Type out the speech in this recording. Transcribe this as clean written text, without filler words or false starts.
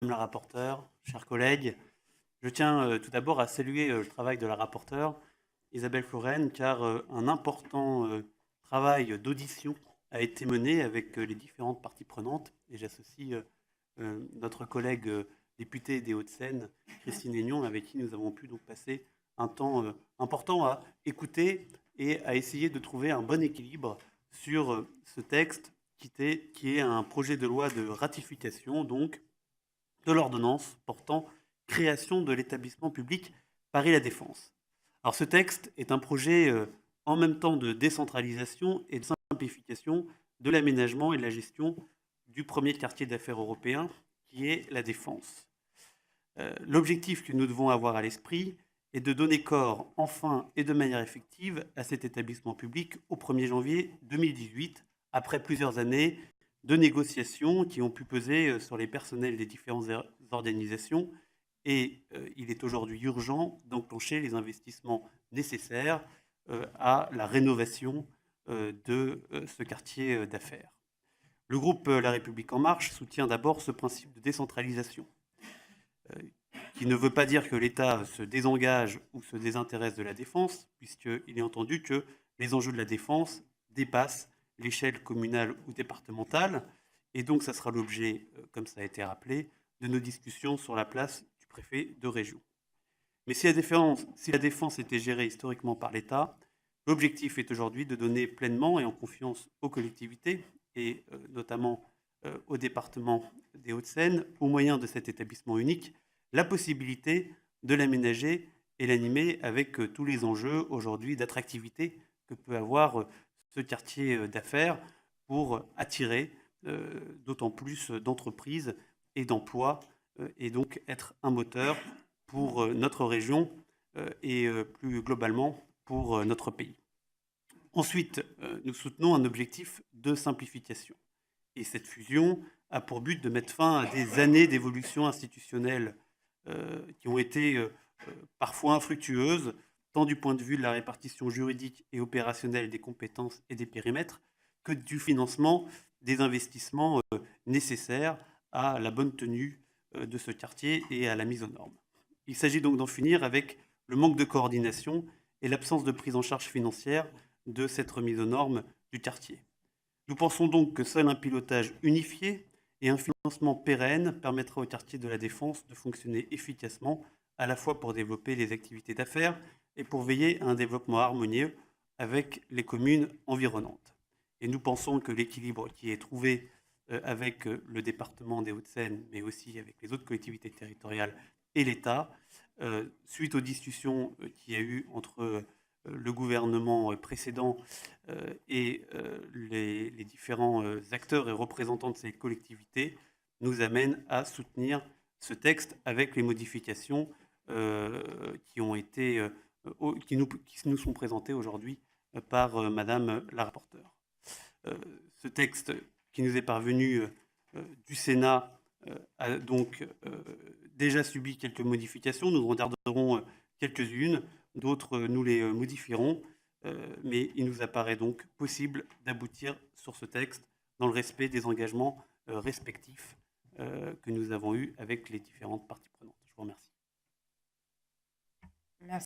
Madame la rapporteure, chers collègues, je tiens tout d'abord à saluer le travail de la rapporteure Isabelle Florennes, car un important travail d'audition a été mené avec les différentes parties prenantes, et j'associe notre collègue députée des Hauts-de-Seine, Christine Aignon, avec qui nous avons pu donc passer un temps important à écouter et à essayer de trouver un bon équilibre sur ce texte qui est un projet de loi de ratification donc de l'ordonnance portant création de l'établissement public Paris La Défense. Alors ce texte est un projet en même temps de décentralisation et de simplification de l'aménagement et de la gestion du premier quartier d'affaires européen qui est la Défense. L'objectif que nous devons avoir à l'esprit est de donner corps enfin et de manière effective à cet établissement public au 1er janvier 2018, après plusieurs années de négociations qui ont pu peser sur les personnels des différentes organisations. Et il est aujourd'hui urgent d'enclencher les investissements nécessaires à la rénovation de ce quartier d'affaires. Le groupe La République En Marche soutient d'abord ce principe de décentralisation, qui ne veut pas dire que l'État se désengage ou se désintéresse de la défense, puisqu'il est entendu que les enjeux de la défense dépassent l'échelle communale ou départementale, et donc ça sera l'objet, comme ça a été rappelé, de nos discussions sur la place du préfet de région. Mais si la défense était gérée historiquement par l'État, l'objectif est aujourd'hui de donner pleinement et en confiance aux collectivités, et notamment au département des Hauts-de-Seine, au moyen de cet établissement unique, la possibilité de l'aménager et l'animer avec tous les enjeux aujourd'hui d'attractivité que peut avoir ce quartier d'affaires pour attirer d'autant plus d'entreprises et d'emplois et donc être un moteur pour notre région et plus globalement pour notre pays. Ensuite, nous soutenons un objectif de simplification. Et cette fusion a pour but de mettre fin à des années d'évolution institutionnelle qui ont été parfois infructueuses, tant du point de vue de la répartition juridique et opérationnelle des compétences et des périmètres, que du financement des investissements nécessaires à la bonne tenue de ce quartier et à la mise aux normes. Il s'agit donc d'en finir avec le manque de coordination et l'absence de prise en charge financière de cette remise aux normes du quartier. Nous pensons donc que seul un pilotage unifié et un financement pérenne permettra au quartier de la Défense de fonctionner efficacement, à la fois pour développer les activités d'affaires et pour veiller à un développement harmonieux avec les communes environnantes. Et nous pensons que l'équilibre qui est trouvé avec le département des Hauts-de-Seine, mais aussi avec les autres collectivités territoriales et l'État, suite aux discussions qu'il y a eu entre le gouvernement précédent et les différents acteurs et représentants de ces collectivités, nous amène à soutenir ce texte avec les modifications qui nous sont présentées aujourd'hui par Madame la rapporteure. Ce texte qui nous est parvenu du Sénat a donc déjà subi quelques modifications. Nous en regarderons quelques-unes, d'autres nous les modifierons, mais il nous apparaît donc possible d'aboutir sur ce texte dans le respect des engagements respectifs que nous avons eus avec les différentes parties prenantes. Je vous remercie. Merci.